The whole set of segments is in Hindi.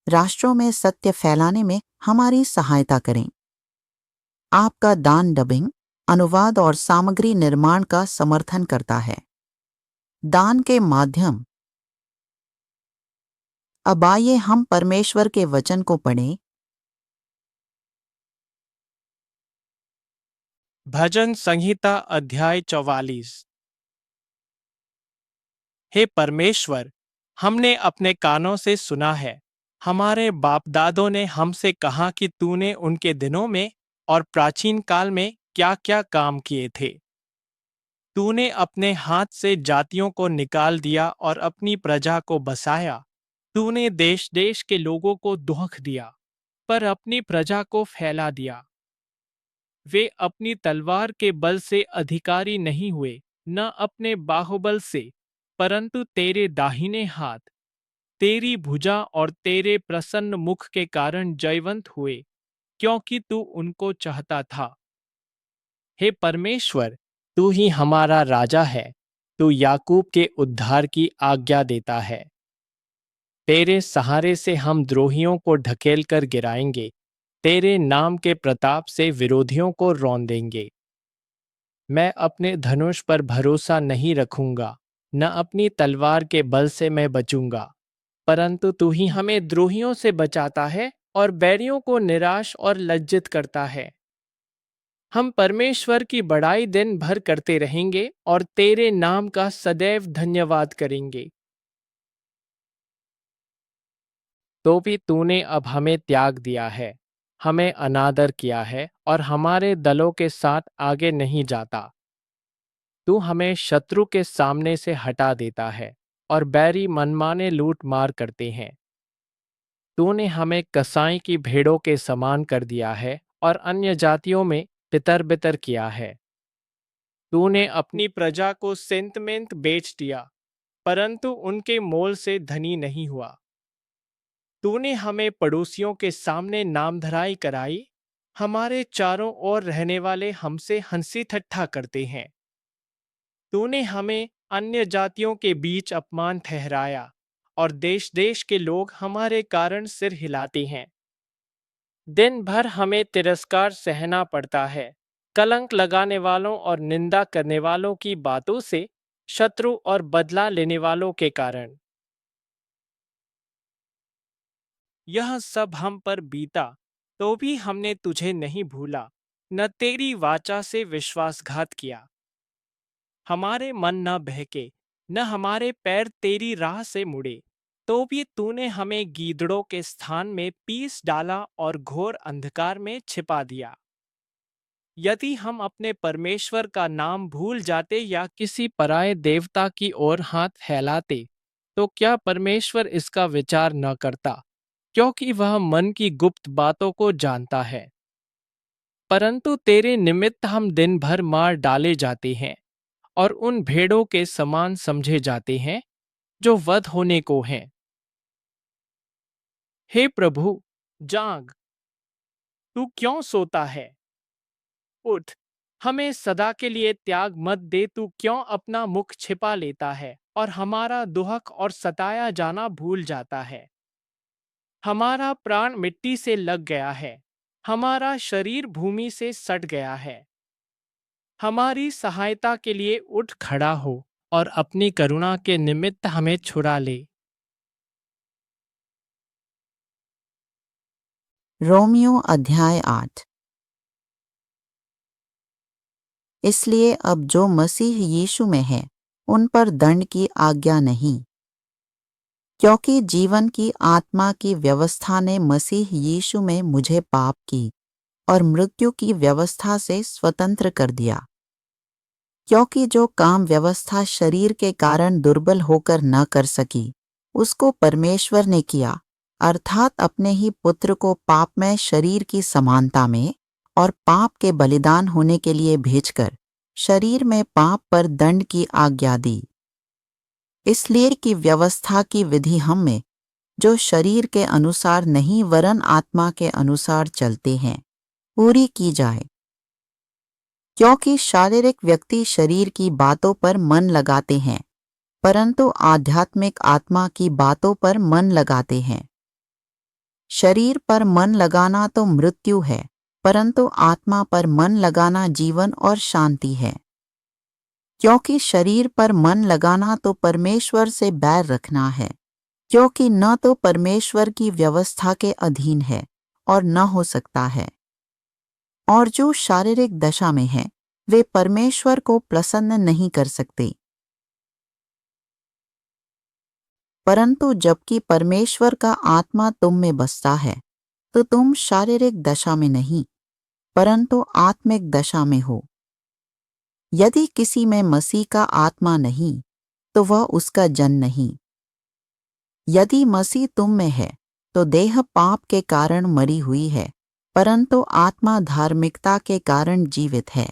राष्ट्रों में सत्य फैलाने में हमारी सहायता करें। आपका दान डबिंग, अनुवाद और सामग्री निर्माण का समर्थन करता है। दान के माध्यम। अब आइए हम परमेश्वर के वचन को पढ़ें। भजन संहिता अध्याय 44। हे परमेश्वर, हमने अपने कानों से सुना है। हमारे बाप दादों ने हमसे कहा कि तूने उनके दिनों में और प्राचीन काल में क्या क्या काम किए थे। तूने अपने हाथ से जातियों को निकाल दिया और अपनी प्रजा को बसाया। तूने देश देश के लोगों को दुख दिया, पर अपनी प्रजा को फैला दिया। वे अपनी तलवार के बल से अधिकारी नहीं हुए, न अपने बाहुबल से, परंतु तेरे दाहिने हाथ, तेरी भुजा और तेरे प्रसन्न मुख के कारण जयवंत हुए, क्योंकि तू उनको चाहता था। हे परमेश्वर, तू ही हमारा राजा है। तू याकूब के उद्धार की आज्ञा देता है। तेरे सहारे से हम द्रोहियों को ढकेल कर गिराएंगे। तेरे नाम के प्रताप से विरोधियों को रौंद देंगे। मैं अपने धनुष पर भरोसा नहीं रखूंगा, न अपनी तलवार के बल से मैं बचूंगा, परंतु तू ही हमें द्रोहियों से बचाता है और बैरियों को निराश और लज्जित करता है। हम परमेश्वर की बड़ाई दिन भर करते रहेंगे और तेरे नाम का सदैव धन्यवाद करेंगे। तो भी तूने अब हमें त्याग दिया है, हमें अनादर किया है और हमारे दलों के साथ आगे नहीं जाता। तू हमें शत्रु के सामने से हटा देता है और बैरी मनमाने लूट मार करते हैं। तूने हमें कसाई की भेड़ों के समान कर दिया है और अन्य जातियों में तितर बितर किया है। तूने अपनी प्रजा को सेंतमेंत बेच दिया, परंतु उनके मोल से धनी नहीं हुआ। तूने हमें पड़ोसियों के सामने नामधराई कराई। हमारे चारों ओर रहने वाले हमसे हंसी ठट्ठा करते हैं। तूने हमें अन्य जातियों के बीच अपमान ठहराया और देश देश के लोग हमारे कारण सिर हिलाते हैं। दिन भर हमें तिरस्कार सहना पड़ता है, कलंक लगाने वालों और निंदा करने वालों की बातों से, शत्रु और बदला लेने वालों के कारण। यह सब हम पर बीता, तो भी हमने तुझे नहीं भूला, न तेरी वाचा से विश्वासघात किया। हमारे मन न बहके, न हमारे पैर तेरी राह से मुड़े, तो भी तूने हमें गीदड़ों के स्थान में पीस डाला और घोर अंधकार में छिपा दिया। यदि हम अपने परमेश्वर का नाम भूल जाते या किसी पराये देवता की ओर हाथ फैलाते, तो क्या परमेश्वर इसका विचार न करता, क्योंकि वह मन की गुप्त बातों को जानता है। परंतु तेरे निमित्त हम दिन भर मार डाले जाते हैं और उन भेड़ों के समान समझे जाते हैं जो वध होने को हैं। हे प्रभु, जाग, तू क्यों सोता है? उठ, हमें सदा के लिए त्याग मत दे। तू क्यों अपना मुख छिपा लेता है और हमारा दुहक और सताया जाना भूल जाता है? हमारा प्राण मिट्टी से लग गया है, हमारा शरीर भूमि से सट गया है। हमारी सहायता के लिए उठ खड़ा हो और अपनी करुणा के निमित्त हमें छुड़ा ले। रोमियो अध्याय 8। इसलिए अब जो मसीह यीशु में है, उन पर दंड की आज्ञा नहीं, क्योंकि जीवन की आत्मा की व्यवस्था ने मसीह यीशु में मुझे पाप की और मृत्यु की व्यवस्था से स्वतंत्र कर दिया। क्योंकि जो काम व्यवस्था शरीर के कारण दुर्बल होकर न कर सकी, उसको परमेश्वर ने किया, अर्थात अपने ही पुत्र को पापमय शरीर की समानता में और पाप के बलिदान होने के लिए भेजकर शरीर में पाप पर दंड की आज्ञा दी। इसलिए कि व्यवस्था की विधि हम में, जो शरीर के अनुसार नहीं वरन आत्मा के अनुसार चलते हैं, पूरी की जाए। क्योंकि शारीरिक व्यक्ति शरीर की बातों पर मन लगाते हैं, परंतु आध्यात्मिक आत्मा की बातों पर मन लगाते हैं। शरीर पर मन लगाना तो मृत्यु है, परंतु आत्मा पर मन लगाना जीवन और शांति है। क्योंकि शरीर पर मन लगाना तो परमेश्वर से बैर रखना है, क्योंकि न तो परमेश्वर की व्यवस्था के अधीन है और न हो सकता है। और जो शारीरिक दशा में है वे परमेश्वर को प्रसन्न नहीं कर सकते। परंतु जबकि परमेश्वर का आत्मा तुम में बसता है तो तुम शारीरिक दशा में नहीं परंतु आत्मिक दशा में हो। यदि किसी में मसीह का आत्मा नहीं तो वह उसका जन नहीं। यदि मसीह तुम में है तो देह पाप के कारण मरी हुई है, परंतु आत्मा धार्मिकता के कारण जीवित है।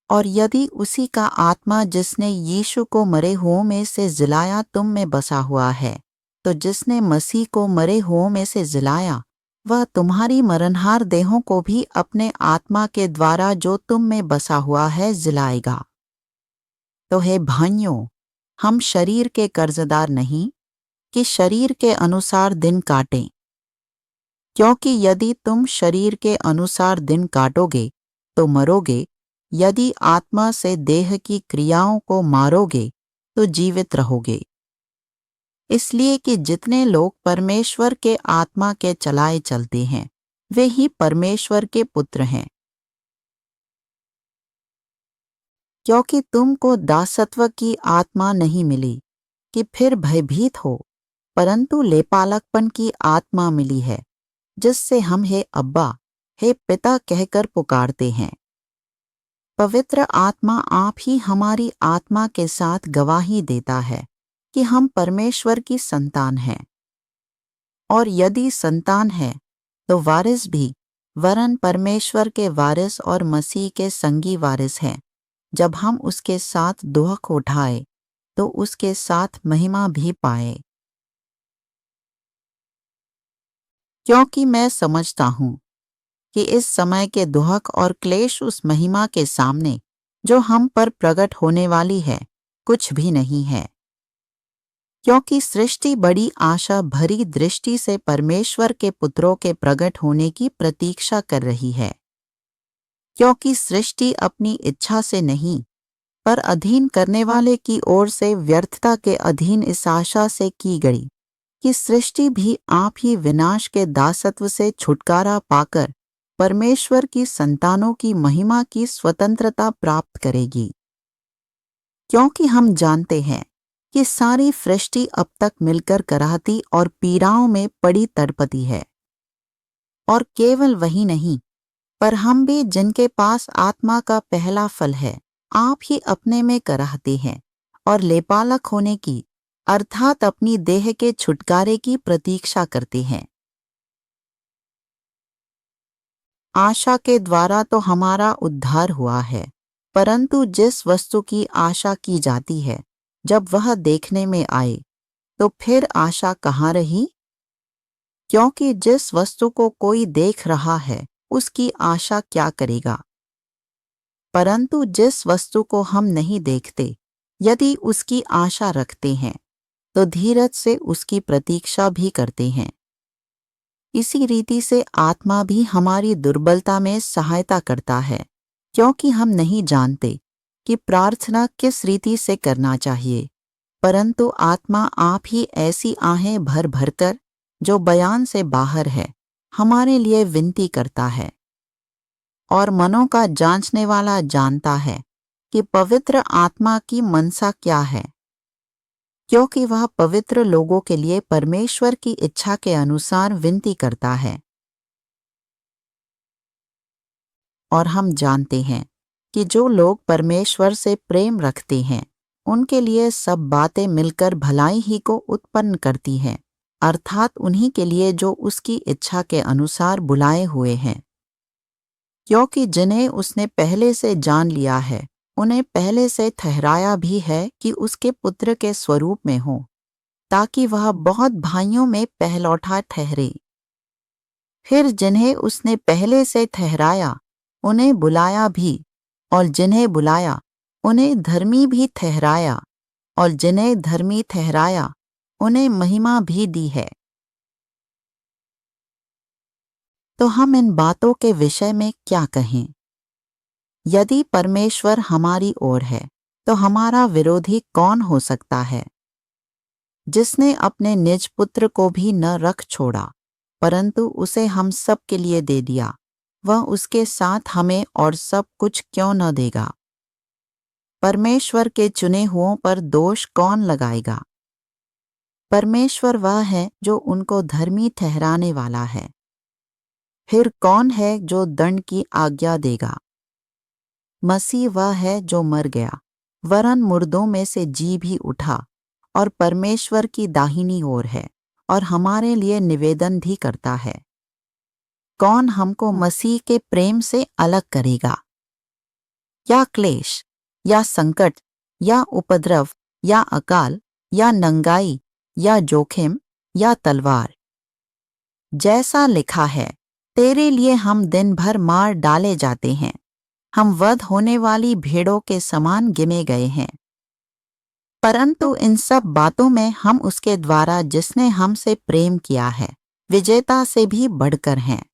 और यदि उसी का आत्मा जिसने यीशु को मरे हुओं में से जिलाया तुम में बसा हुआ है, तो जिसने मसीह को मरे हुओं में से जिलाया वह तुम्हारी मरणहार देहों को भी अपने आत्मा के द्वारा जो तुम में बसा हुआ है जिलाएगा। तो हे भाइयों, हम शरीर के कर्जदार नहीं कि शरीर के अनुसार दिन काटें, क्योंकि यदि तुम शरीर के अनुसार दिन काटोगे तो मरोगे, यदि आत्मा से देह की क्रियाओं को मारोगे तो जीवित रहोगे। इसलिए कि जितने लोग परमेश्वर के आत्मा के चलाए चलते हैं वे ही परमेश्वर के पुत्र हैं। क्योंकि तुमको दासत्व की आत्मा नहीं मिली कि फिर भयभीत हो, परंतु लेपालकपन की आत्मा मिली है, जिससे हम हे अब्बा, हे पिता कहकर पुकारते हैं। पवित्र आत्मा आप ही हमारी आत्मा के साथ गवाही देता है कि हम परमेश्वर की संतान हैं। और यदि संतान है तो वारिस भी, वरन परमेश्वर के वारिस और मसीह के संगी वारिस हैं। जब हम उसके साथ दुख उठाए तो उसके साथ महिमा भी पाए। क्योंकि मैं समझता हूँ कि इस समय के दुख और क्लेश उस महिमा के सामने जो हम पर प्रकट होने वाली है कुछ भी नहीं है। क्योंकि सृष्टि बड़ी आशा भरी दृष्टि से परमेश्वर के पुत्रों के प्रकट होने की प्रतीक्षा कर रही है। क्योंकि सृष्टि अपनी इच्छा से नहीं पर अधीन करने वाले की ओर से व्यर्थता के अधीन इस आशा से की गई कि सृष्टि भी आप ही विनाश के दासत्व से छुटकारा पाकर परमेश्वर की संतानों की महिमा की स्वतंत्रता प्राप्त करेगी। क्योंकि हम जानते हैं कि सारी सृष्टि अब तक मिलकर कराहती और पीड़ाओं में पड़ी तड़पती है। और केवल वही नहीं पर हम भी जिनके पास आत्मा का पहला फल है आप ही अपने में कराहते हैं और लेपालक होने की अर्थात अपनी देह के छुटकारे की प्रतीक्षा करते हैं। आशा के द्वारा तो हमारा उद्धार हुआ है, परंतु जिस वस्तु की आशा की जाती है जब वह देखने में आए तो फिर आशा कहाँ रही? क्योंकि जिस वस्तु को कोई देख रहा है उसकी आशा क्या करेगा? परंतु जिस वस्तु को हम नहीं देखते यदि उसकी आशा रखते हैं तो धीरज से उसकी प्रतीक्षा भी करते हैं। इसी रीति से आत्मा भी हमारी दुर्बलता में सहायता करता है, क्योंकि हम नहीं जानते कि प्रार्थना किस रीति से करना चाहिए, परंतु आत्मा आप ही ऐसी आहें भर भरकर जो बयान से बाहर है हमारे लिए विनती करता है। और मनों का जांचने वाला जानता है कि पवित्र आत्मा की मनसा क्या है, क्योंकि वह पवित्र लोगों के लिए परमेश्वर की इच्छा के अनुसार विनती करता है। और हम जानते हैं कि जो लोग परमेश्वर से प्रेम रखते हैं उनके लिए सब बातें मिलकर भलाई ही को उत्पन्न करती हैं, अर्थात उन्हीं के लिए जो उसकी इच्छा के अनुसार बुलाए हुए हैं। क्योंकि जिन्हें उसने पहले से जान लिया है उन्हें पहले से ठहराया भी है कि उसके पुत्र के स्वरूप में हो, ताकि वह बहुत भाइयों में पहलौठा ठहरे। फिर जिन्हें उसने पहले से ठहराया उन्हें बुलाया भी, और जिन्हें बुलाया उन्हें धर्मी भी ठहराया, और जिन्हें धर्मी ठहराया उन्हें महिमा भी दी है। तो हम इन बातों के विषय में क्या कहें? यदि परमेश्वर हमारी ओर है, तो हमारा विरोधी कौन हो सकता है? जिसने अपने निज पुत्र को भी न रख छोड़ा, परंतु उसे हम सब के लिए दे दिया, वह उसके साथ हमें और सब कुछ क्यों न देगा? परमेश्वर के चुने हुओं पर दोष कौन लगाएगा? परमेश्वर वह है जो उनको धर्मी ठहराने वाला है। फिर कौन है जो दंड की आज्ञा देगा? मसीह वह है जो मर गया, वरन मुर्दों में से जी भी उठा और परमेश्वर की दाहिनी ओर है और हमारे लिए निवेदन भी करता है। कौन हमको मसीह के प्रेम से अलग करेगा? या क्लेश, या संकट, या उपद्रव, या अकाल, या नंगाई, या जोखिम, या तलवार? जैसा लिखा है, तेरे लिए हम दिन भर मार डाले जाते हैं, हम वध होने वाली भेड़ों के समान गिने गए हैं। परंतु इन सब बातों में हम उसके द्वारा जिसने हमसे प्रेम किया है, विजेता से भी बढ़कर हैं।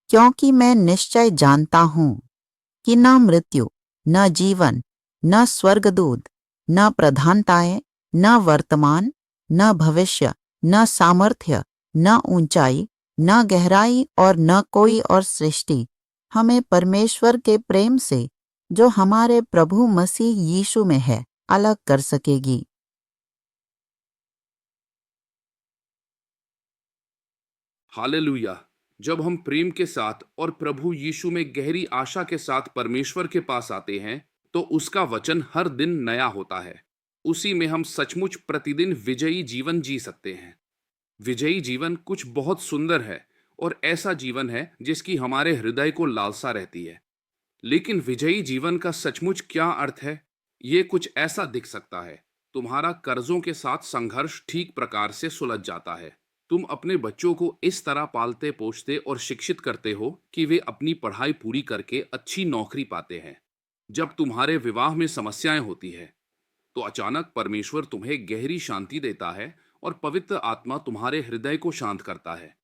क्योंकि मैं निश्चय जानता हूं कि न मृत्यु, न जीवन, न स्वर्गदूत, न प्रधानताएं, न वर्तमान, न भविष्य, न सामर्थ्य, न ऊंचाई, न गहराई और न कोई और सृष्टि हमें परमेश्वर के प्रेम से जो हमारे प्रभु मसीह यीशु में है अलग कर सकेगी। हालेलुया। जब हम प्रेम के साथ और प्रभु यीशु में गहरी आशा के साथ परमेश्वर के पास आते हैं, तो उसका वचन हर दिन नया होता है। उसी में हम सचमुच प्रतिदिन विजयी जीवन जी सकते हैं। विजयी जीवन कुछ बहुत सुंदर है और ऐसा जीवन है जिसकी हमारे हृदय को लालसा रहती है। लेकिन विजयी जीवन का सचमुच क्या अर्थ है? ये कुछ ऐसा दिख सकता है। तुम्हारा कर्जों के साथ संघर्ष ठीक प्रकार से सुलझ जाता है। तुम अपने बच्चों को इस तरह पालते पोषते और शिक्षित करते हो कि वे अपनी पढ़ाई पूरी करके अच्छी नौकरी पाते हैं। जब तुम्हारे विवाह में समस्याएं होती है, तो अचानक परमेश्वर तुम्हें गहरी शांति देता है और पवित्र आत्मा तुम्हारे हृदय को शांत करता है।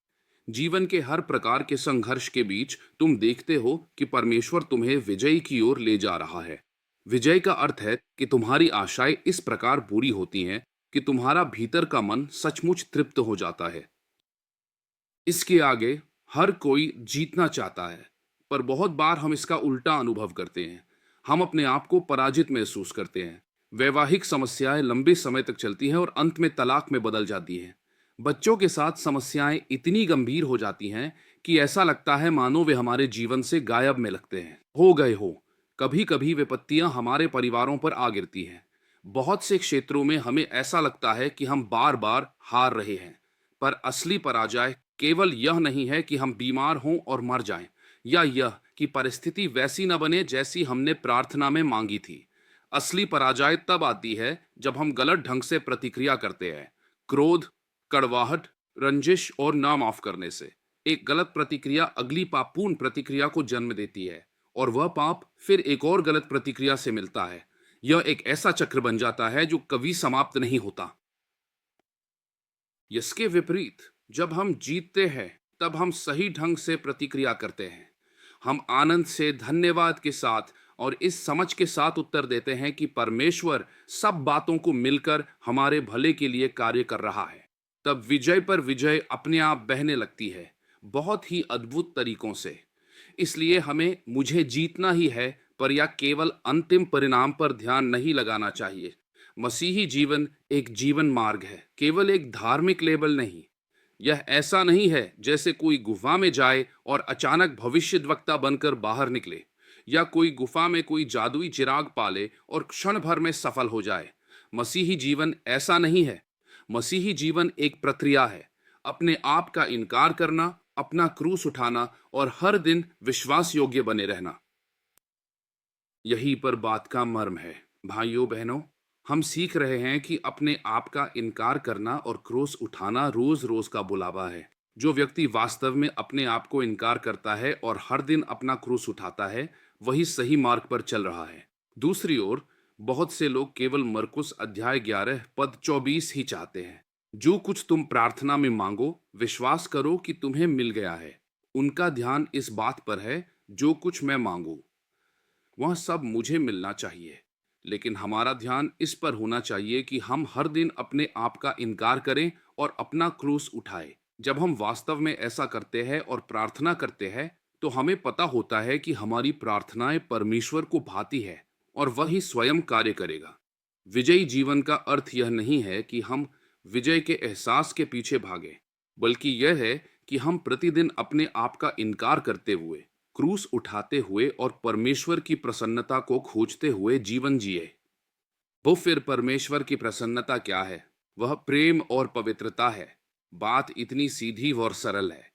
जीवन के हर प्रकार के संघर्ष के बीच तुम देखते हो कि परमेश्वर तुम्हें विजय की ओर ले जा रहा है। विजय का अर्थ है कि तुम्हारी आशाएं इस प्रकार पूरी होती हैं कि तुम्हारा भीतर का मन सचमुच तृप्त हो जाता है। इसके आगे हर कोई जीतना चाहता है, पर बहुत बार हम इसका उल्टा अनुभव करते हैं। हम अपने आप को पराजित महसूस करते हैं। वैवाहिक समस्याएं लंबे समय तक चलती हैं और अंत में तलाक में बदल जाती हैं। बच्चों के साथ समस्याएं इतनी गंभीर हो जाती हैं कि ऐसा लगता है मानो वे हमारे जीवन से गायब में लगते हैं, हो गए हो। कभी कभी विपत्तियां हमारे परिवारों पर आ गिरती हैं। बहुत से क्षेत्रों में हमें ऐसा लगता है कि हम बार बार हार रहे हैं, पर असली पराजय केवल यह नहीं है कि हम बीमार हों और मर जाएं, या यह कि परिस्थिति वैसी न बने जैसी हमने प्रार्थना में मांगी थी। असली पराजय तब आती है जब हम गलत ढंग से प्रतिक्रिया करते हैं। क्रोध, कड़वाहट, रंजिश और ना माफ करने से एक गलत प्रतिक्रिया अगली पापपूर्ण प्रतिक्रिया को जन्म देती है, और वह पाप फिर एक और गलत प्रतिक्रिया से मिलता है। यह एक ऐसा चक्र बन जाता है जो कभी समाप्त नहीं होता। इसके विपरीत, जब हम जीतते हैं, तब हम सही ढंग से प्रतिक्रिया करते हैं। हम आनंद से, धन्यवाद के साथ और इस समझ के साथ उत्तर देते हैं कि परमेश्वर सब बातों को मिलकर हमारे भले के लिए कार्य कर रहा है। तब विजय पर विजय अपने आप बहने लगती है, बहुत ही अद्भुत तरीकों से। इसलिए हमें मुझे जीतना ही है पर या केवल अंतिम परिणाम पर ध्यान नहीं लगाना चाहिए। मसीही जीवन एक जीवन मार्ग है, केवल एक धार्मिक लेबल नहीं। यह ऐसा नहीं है जैसे कोई गुफा में जाए और अचानक भविष्यद्वक्ता बनकर बाहर निकले, या कोई गुफा में कोई जादुई चिराग पाले और क्षण भर में सफल हो जाए। मसीही जीवन ऐसा नहीं है। मसीही जीवन एक प्रक्रिया है। अपने आप का इनकार करना, अपना क्रूस उठाना और हर दिन विश्वास योग्य बने रहना। यही पर बात का मर्म है। भाइयों बहनों, हम सीख रहे हैं कि अपने आप का इनकार करना और क्रूस उठाना रोज रोज का बुलावा है। जो व्यक्ति वास्तव में अपने आप को इनकार करता है और हर दिन अपना क्रूस उठाता है, वही सही मार्ग पर चल रहा है। दूसरी ओर, बहुत से लोग केवल मरकुस अध्याय 11 पद 24 ही चाहते हैं। जो कुछ तुम प्रार्थना में मांगो, विश्वास करो कि तुम्हें मिल गया है उनका ध्यान इस बात पर है जो कुछ मैं मांगू वह सब मुझे मिलना चाहिए, लेकिन हमारा ध्यान इस पर होना चाहिए कि हम हर दिन अपने आप का इनकार करें और अपना क्रूस उठाएं। जब हम वास्तव में ऐसा करते हैं और प्रार्थना करते हैं, तो हमें पता होता है कि हमारी प्रार्थनाएं परमेश्वर को भाती है और वही स्वयं कार्य करेगा। विजयी जीवन का अर्थ यह नहीं है कि हम विजय के एहसास के पीछे भागें, बल्कि यह है कि हम प्रतिदिन अपने आप का इनकार करते हुए, क्रूस उठाते हुए और परमेश्वर की प्रसन्नता को खोजते हुए जीवन जिए। वो फिर परमेश्वर की प्रसन्नता क्या है? वह प्रेम और पवित्रता है। बात इतनी सीधी और सरल है।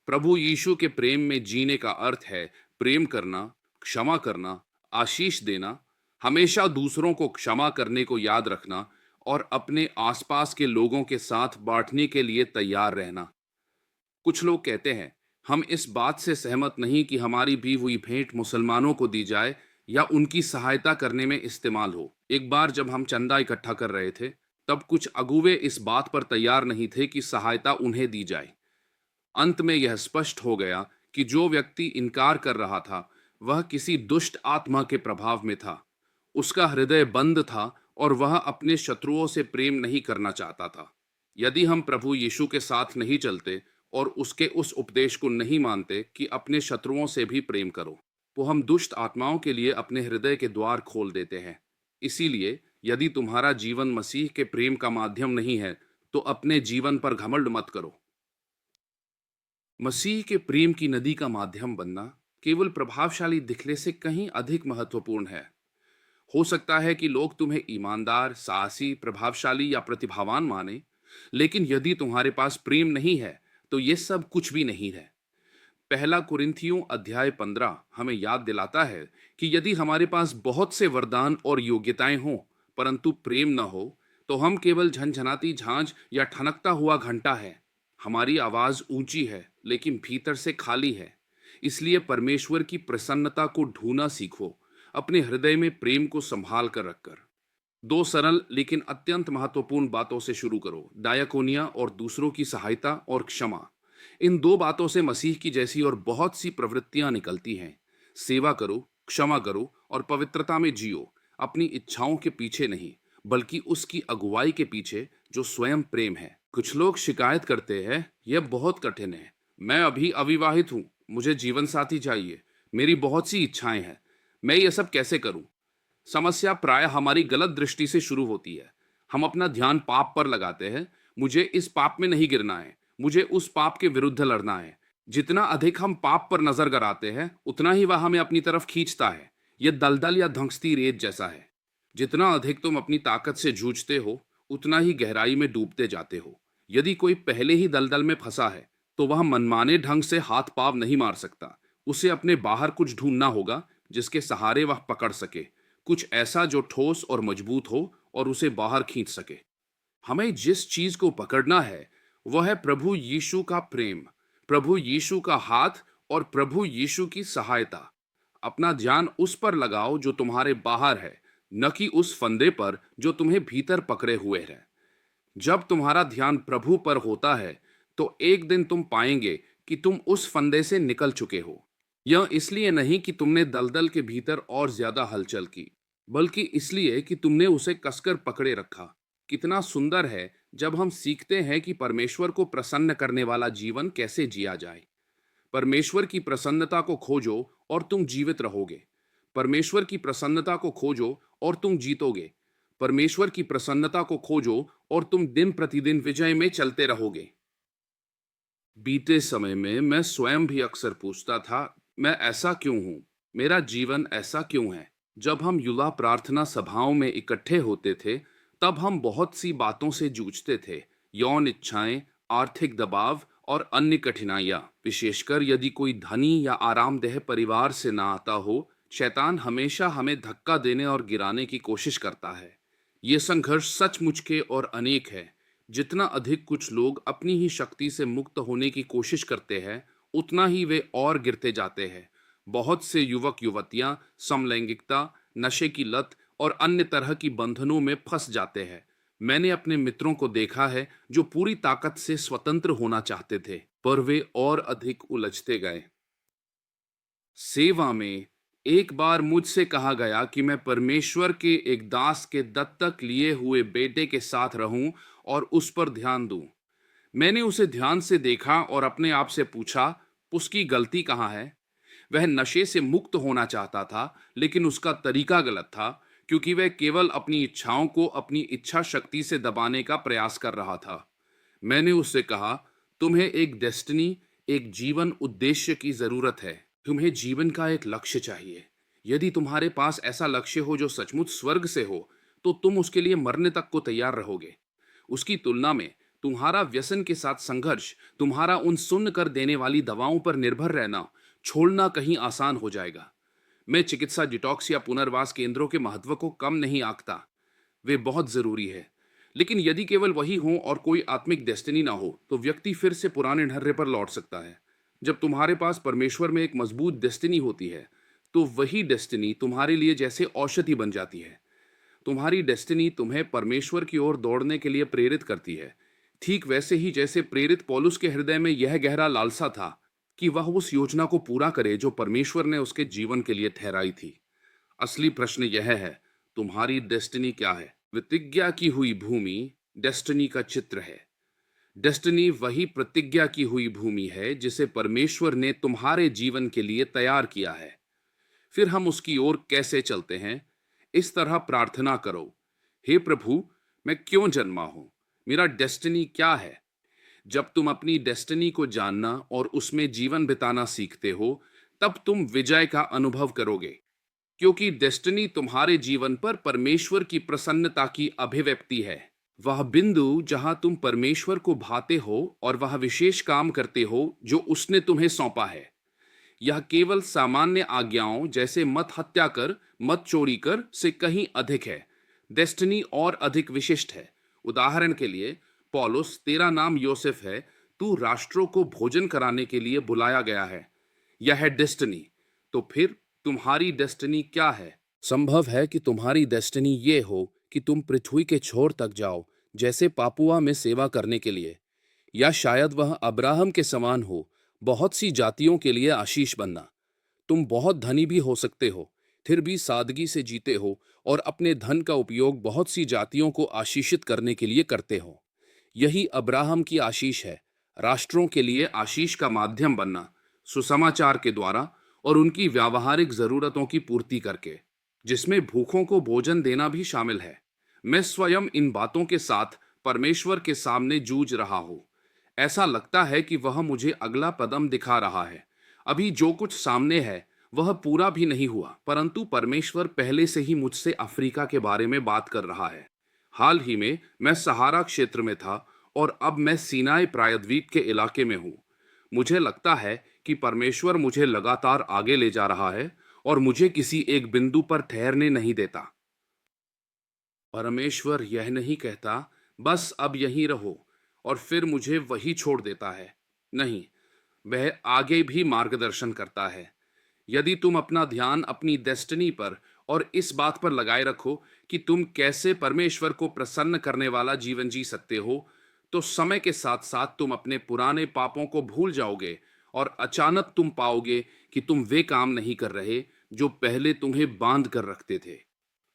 प्रभु यीशु के प्रेम में जीने का अर्थ है प्रेम करना, क्षमा करना, आशीष देना, हमेशा दूसरों को क्षमा करने को याद रखना और अपने आसपास के लोगों के साथ बांटने के लिए तैयार रहना। कुछ लोग कहते हैं, हम इस बात से सहमत नहीं कि हमारी दी हुई भेंट मुसलमानों को दी जाए या उनकी सहायता करने में इस्तेमाल हो। एक बार जब हम चंदा इकट्ठा कर रहे थे, तब कुछ अगुवे इस बात पर तैयार नहीं थे कि सहायता उन्हें दी जाए। अंत में यह स्पष्ट हो गया कि जो व्यक्ति इनकार कर रहा था, वह किसी दुष्ट आत्मा के प्रभाव में था। उसका हृदय बंद था और वह अपने शत्रुओं से प्रेम नहीं करना चाहता था। यदि हम प्रभु यीशु के साथ नहीं चलते और उसके उस उपदेश को नहीं मानते कि अपने शत्रुओं से भी प्रेम करो, तो हम दुष्ट आत्माओं के लिए अपने हृदय के द्वार खोल देते हैं। इसीलिए यदि तुम्हारा जीवन मसीह के प्रेम का माध्यम नहीं है, तो अपने जीवन पर घमंड मत करो। मसीह के प्रेम की नदी का माध्यम बनना केवल प्रभावशाली दिखने से कहीं अधिक महत्वपूर्ण है। हो सकता है कि लोग तुम्हें ईमानदार, साहसी, प्रभावशाली या प्रतिभावान माने, लेकिन यदि तुम्हारे पास प्रेम नहीं है, तो ये सब कुछ भी नहीं है। पहला कुरिन्थियों अध्याय 15 हमें याद दिलाता है कि यदि हमारे पास बहुत से वरदान और योग्यताएं हों, परंतु प्रेम न हो, तो हम केवल झनझनाती झांझ या ठनकता हुआ घंटा है। हमारी आवाज ऊंची है, लेकिन भीतर से खाली है। इसलिए परमेश्वर की प्रसन्नता को ढूंढना सीखो, अपने हृदय में प्रेम को संभाल कर रखकर। दो सरल लेकिन अत्यंत महत्वपूर्ण बातों से शुरू करो, डायकोनिया और दूसरों की सहायता और क्षमा। इन दो बातों से मसीह की जैसी और बहुत सी प्रवृत्तियां निकलती हैं। सेवा करो, क्षमा करो और पवित्रता में जियो, अपनी इच्छाओं के पीछे नहीं, बल्कि उसकी अगुवाई के पीछे जो स्वयं प्रेम है। कुछ लोग शिकायत करते हैं, यह बहुत कठिन है, मैं अभी अविवाहित हूं, मुझे जीवन साथी चाहिए, मेरी बहुत सी इच्छाएं हैं, मैं ये सब कैसे करूं? समस्या प्राय हमारी गलत दृष्टि से शुरू होती है। हम अपना ध्यान पाप पर लगाते हैं। मुझे इस पाप में नहीं गिरना है, मुझे उस पाप के विरुद्ध लड़ना है। जितना अधिक हम पाप पर नजर गड़ाते हैं, उतना ही वह हमें अपनी तरफ खींचता है। यह दलदल या धंसती रेत जैसा है। जितना अधिक तुम अपनी ताकत से जूझते हो, उतना ही गहराई में डूबते जाते हो। यदि कोई पहले ही दलदल में फंसा है, तो वह मनमाने ढंग से हाथ पाव नहीं मार सकता। उसे अपने बाहर कुछ ढूंढना होगा जिसके सहारे वह पकड़ सके, कुछ ऐसा जो ठोस और मजबूत हो और उसे बाहर खींच सके। हमें जिस चीज को पकड़ना है, वह है प्रभु यीशु का प्रेम, प्रभु यीशु का हाथ और प्रभु यीशु की सहायता। अपना ध्यान उस पर लगाओ जो तुम्हारे बाहर है, न कि उस फंदे पर जो तुम्हें भीतर पकड़े हुए है। जब तुम्हारा ध्यान प्रभु पर होता है, तो एक दिन तुम पाएंगे कि तुम उस फंदे से निकल चुके हो। यह इसलिए नहीं कि तुमने दलदल के भीतर और ज्यादा हलचल की, बल्कि इसलिए कि तुमने उसे कसकर पकड़े रखा। कितना सुंदर है जब हम सीखते हैं कि परमेश्वर को प्रसन्न करने वाला जीवन कैसे जिया जाए। परमेश्वर की प्रसन्नता को खोजो और तुम जीवित रहोगे। परमेश्वर की प्रसन्नता को खोजो और तुम जीतोगे। परमेश्वर की प्रसन्नता को खोजो और तुम दिन प्रतिदिन विजय में चलते रहोगे। बीते समय में मैं स्वयं भी अक्सर पूछता था, मैं ऐसा क्यों हूं? मेरा जीवन ऐसा क्यों है? जब हम युवा प्रार्थना सभाओं में इकट्ठे होते थे, तब हम बहुत सी बातों से जूझते थे। यौन इच्छाएं, आर्थिक दबाव और अन्य कठिनाइयां। विशेषकर यदि कोई धनी या आरामदेह परिवार से ना आता हो, शैतान हमेशा हमें धक्का देने और गिराने की कोशिश करता है। ये संघर्ष सचमुच के और अनेक है। जितना अधिक कुछ लोग अपनी ही शक्ति से मुक्त होने की कोशिश करते हैं, उतना ही वे और गिरते जाते हैं। बहुत से युवक युवतियां समलैंगिकता, नशे की लत और अन्य तरह की बंधनों में फंस जाते हैं। मैंने अपने मित्रों को देखा है जो पूरी ताकत से स्वतंत्र होना चाहते थे, पर वे और अधिक उलझते गए। सेवा में एक बार मुझसे कहा गया कि मैं परमेश्वर के एक दास के दत्तक लिए हुए बेटे के साथ रहूं और उस पर ध्यान दूं। मैंने उसे ध्यान से देखा और अपने आप से पूछा, उसकी गलती कहाँ है? वह नशे से मुक्त होना चाहता था, लेकिन उसका तरीका गलत था, क्योंकि वह केवल अपनी इच्छाओं को अपनी इच्छा शक्ति से दबाने का प्रयास कर रहा था। मैंने उससे कहा, तुम्हें एक डेस्टिनी, एक जीवन उद्देश्य की जरूरत है। तुम्हें जीवन का एक लक्ष्य चाहिए। यदि तुम्हारे पास ऐसा लक्ष्य हो जो सचमुच स्वर्ग से हो, तो तुम उसके लिए मरने तक को तैयार रहोगे। उसकी तुलना में तुम्हारा व्यसन के साथ संघर्ष, तुम्हारा उन सुन्न कर देने वाली दवाओं पर निर्भर रहना छोड़ना कहीं आसान हो जाएगा। मैं चिकित्सा डिटॉक्स या पुनर्वास केंद्रों के महत्व को कम नहीं आंकता, वे बहुत जरूरी है। लेकिन यदि केवल वही हो और कोई आत्मिक डेस्टिनी ना हो, तो व्यक्ति फिर से पुराने ढर्रे पर लौट सकता है। जब तुम्हारे पास परमेश्वर में एक मजबूत डेस्टिनी होती है, तो वही डेस्टिनी तुम्हारे लिए जैसे औषधि बन जाती है। तुम्हारी डेस्टिनी तुम्हें परमेश्वर की ओर दौड़ने के लिए प्रेरित करती है, ठीक वैसे ही जैसे प्रेरित पौलुस के हृदय में यह गहरा लालसा था कि वह उस योजना को पूरा करे जो परमेश्वर ने उसके जीवन के लिए ठहराई थी। असली प्रश्न यह है, तुम्हारी डेस्टिनी क्या है? प्रतिज्ञा की हुई भूमि डेस्टिनी का चित्र है। डेस्टिनी वही प्रतिज्ञा की हुई भूमि है जिसे परमेश्वर ने तुम्हारे जीवन के लिए तैयार किया है। फिर हम उसकी ओर कैसे चलते हैं? इस तरह प्रार्थना करो, हे प्रभु, मैं क्यों जन्मा हूं? मेरा डेस्टिनी क्या है? जब तुम अपनी डेस्टिनी को जानना और उसमें जीवन बिताना सीखते हो, तब तुम विजय का अनुभव करोगे, क्योंकि डेस्टिनी तुम्हारे जीवन पर परमेश्वर की प्रसन्नता की अभिव्यक्ति है। वह बिंदु जहां तुम परमेश्वर को भाते हो और वह विशेष काम करते हो जो उसने तुम्हें सौंपा है। यह केवल सामान्य आज्ञाओं जैसे मत हत्या कर, मत चोरी कर से कहीं अधिक है। डेस्टिनी और अधिक विशिष्ट है। उदाहरण के लिए, पौलुस, तेरा नाम योसेफ है, तू राष्ट्रों को भोजन कराने के लिए बुलाया गया है। यह है डेस्टिनी। तो फिर तुम्हारी डेस्टिनी क्या है? संभव है कि तुम्हारी डेस्टिनी ये हो कि तुम पृथ्वी के छोर तक जाओ, जैसे पापुआ में सेवा करने के लिए, या शायद वह अब्राहम के समान हो, बहुत सी जातियों के लिए आशीष बनना। तुम बहुत धनी भी हो सकते हो, फिर भी सादगी से जीते हो और अपने धन का उपयोग बहुत सी जातियों को आशीषित करने के लिए करते हो। यही अब्राहम की आशीष है, राष्ट्रों के लिए आशीष का माध्यम बनना, सुसमाचार के द्वारा और उनकी व्यावहारिक जरूरतों की पूर्ति करके, जिसमें भूखों को भोजन देना भी शामिल है। मैं स्वयं इन बातों के साथ परमेश्वर के सामने जूझ रहा हूं। ऐसा लगता है कि वह मुझे अगला कदम दिखा रहा है। अभी जो कुछ सामने है वह पूरा भी नहीं हुआ, परंतु परमेश्वर पहले से ही मुझसे अफ्रीका के बारे में बात कर रहा है। हाल ही में मैं सहारा क्षेत्र में था और अब मैं सीनाई प्रायद्वीप के इलाके में हूँ। मुझे लगता है कि परमेश्वर मुझे लगातार आगे ले जा रहा है और मुझे किसी एक बिंदु पर ठहरने नहीं देता। परमेश्वर यह नहीं कहता, बस अब यहीं रहो, और फिर मुझे वही छोड़ देता है। नहीं, वह आगे भी मार्गदर्शन करता है। यदि तुम अपना ध्यान अपनी डेस्टिनी पर और इस बात पर लगाए रखो कि तुम कैसे परमेश्वर को प्रसन्न करने वाला जीवन जी सकते हो, तो समय के साथ साथ तुम अपने पुराने पापों को भूल जाओगे और अचानक तुम पाओगे कि तुम वे काम नहीं कर रहे जो पहले तुम्हें बांध कर रखते थे।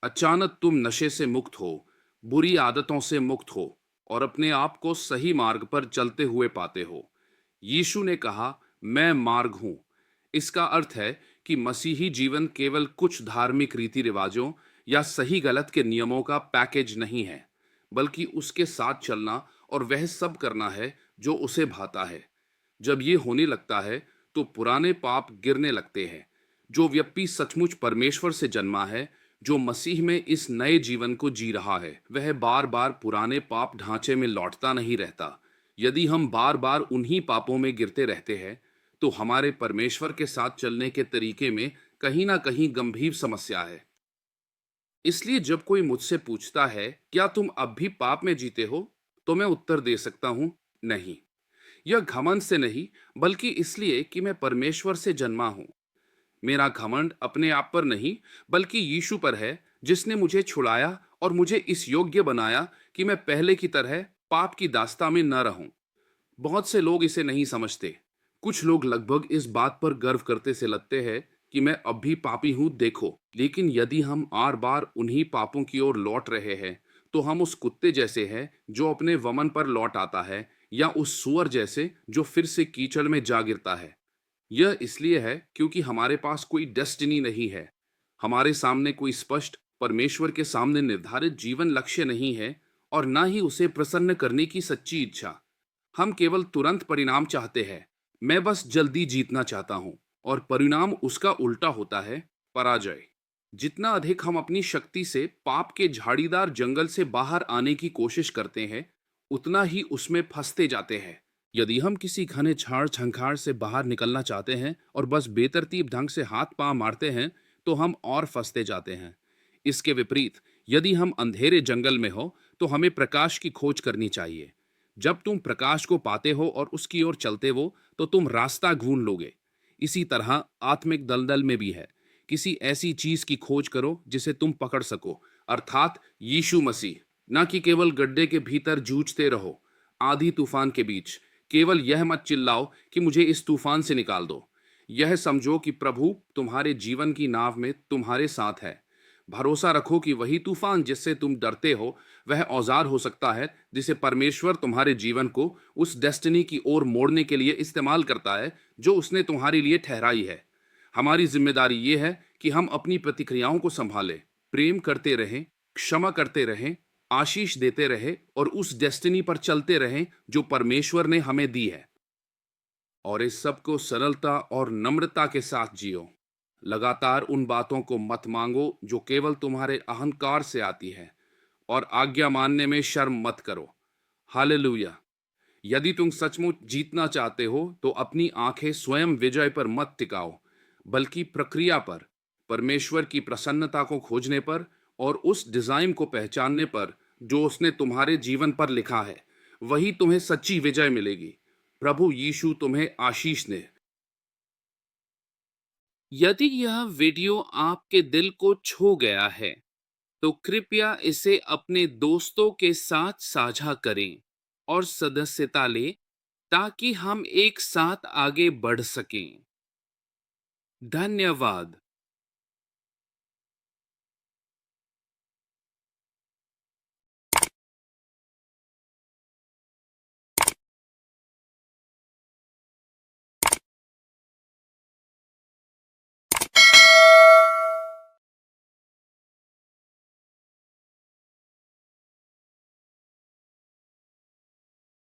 अचानक तुम नशे से मुक्त हो, बुरी आदतों से मुक्त हो और अपने आप को सही मार्ग पर चलते हुए पाते हो। यीशु ने कहा, मैं मार्ग हूं। इसका अर्थ है कि मसीही जीवन केवल कुछ धार्मिक रीति रिवाजों या सही गलत के नियमों का पैकेज नहीं है, बल्कि उसके साथ चलना और वह सब करना है जो उसे भाता है। जब ये होने लगता है तो पुराने पाप गिरने लगते हैं। जो व्यक्ति सचमुच परमेश्वर से जन्मा है, जो मसीह में इस नए जीवन को जी रहा है, वह बार बार पुराने पाप ढांचे में लौटता नहीं रहता। यदि हम बार बार उन्हीं पापों में गिरते रहते हैं, तो हमारे परमेश्वर के साथ चलने के तरीके में कहीं ना कहीं गंभीर समस्या है। इसलिए जब कोई मुझसे पूछता है, क्या तुम अब भी पाप में जीते हो, तो मैं उत्तर दे सकता हूं, नहीं। यह घमंड से नहीं, बल्कि इसलिए कि मैं परमेश्वर से जन्मा हूं। मेरा घमंड अपने आप पर नहीं, बल्कि यीशु पर है, जिसने मुझे छुड़ाया और मुझे इस योग्य बनाया कि मैं पहले की तरह पाप की दास्ता में न रहूं। बहुत से लोग इसे नहीं समझते। कुछ लोग लगभग इस बात पर गर्व करते से लगते हैं कि मैं अब भी पापी हूं, देखो। लेकिन यदि हम बार बार उन्हीं पापों की ओर लौट रहे हैं, तो हम उस कुत्ते जैसे हैं जो अपने वमन पर लौट आता है, या उस सुअर जैसे जो फिर से कीचड़ में जा गिरता है। यह इसलिए है क्योंकि हमारे पास कोई डेस्टिनी नहीं है। हमारे सामने कोई स्पष्ट, परमेश्वर के सामने निर्धारित जीवन लक्ष्य नहीं है, और ना ही उसे प्रसन्न करने की सच्ची इच्छा। हम केवल तुरंत परिणाम चाहते हैं। मैं बस जल्दी जीतना चाहता हूं, और परिणाम उसका उल्टा होता है, पराजय। जितना अधिक हम अपनी शक्ति से पाप के झाड़ीदार जंगल से बाहर आने की कोशिश करते हैं, उतना ही उसमें फंसते जाते हैं। यदि हम किसी घने झाड़ झंखाड़ से बाहर निकलना चाहते हैं और बस बेतरतीब ढंग से हाथ पांव मारते हैं, तो हम और फंसते जाते हैं। इसके विपरीत, यदि हम अंधेरे जंगल में हो, तो हमें प्रकाश की खोज करनी चाहिए। जब तुम प्रकाश को पाते हो और उसकी ओर चलते हो, तो तुम रास्ता ढूंढ लोगे। इसी तरह आत्मिक दलदल में भी है। किसी ऐसी चीज की खोज करो जिसे तुम पकड़ सको, अर्थात यीशु मसीह। न कि केवल गड्ढे के भीतर जूझते रहो आधी तूफान के बीच। केवल यह मत चिल्लाओ कि मुझे इस तूफान से निकाल दो। यह समझो कि प्रभु तुम्हारे जीवन की नाव में तुम्हारे साथ है। भरोसा रखो कि वही तूफान जिससे तुम डरते हो, वह औजार हो सकता है जिसे परमेश्वर तुम्हारे जीवन को उस डेस्टिनी की ओर मोड़ने के लिए इस्तेमाल करता है जो उसने तुम्हारे लिए ठहराई है। हमारी जिम्मेदारी यह है कि हम अपनी प्रतिक्रियाओं को संभालें, प्रेम करते रहें, क्षमा करते रहें, आशीष देते रहें, और उस डेस्टिनी पर चलते रहें जो परमेश्वर ने हमें दी है। और इस सब को सरलता और नम्रता के साथ जियो। लगातार उन बातों को मत मांगो जो केवल तुम्हारे अहंकार से आती है, और आज्ञा मानने में शर्म मत करो। हालेलुया। यदि तुम सचमुच जीतना चाहते हो, तो अपनी आंखें स्वयं विजय पर मत टिकाओ, बल्कि प्रक्रिया पर, परमेश्वर की प्रसन्नता को खोजने पर, और उस डिजाइन को पहचानने पर जो उसने तुम्हारे जीवन पर लिखा है। वही तुम्हें सच्ची विजय मिलेगी। प्रभु यीशु तुम्हें आशीष दे। यदि यह वीडियो आपके दिल को छू गया है, तो कृपया इसे अपने दोस्तों के साथ साझा करें और सदस्यता लें, ताकि हम एक साथ आगे बढ़ सकें। धन्यवाद।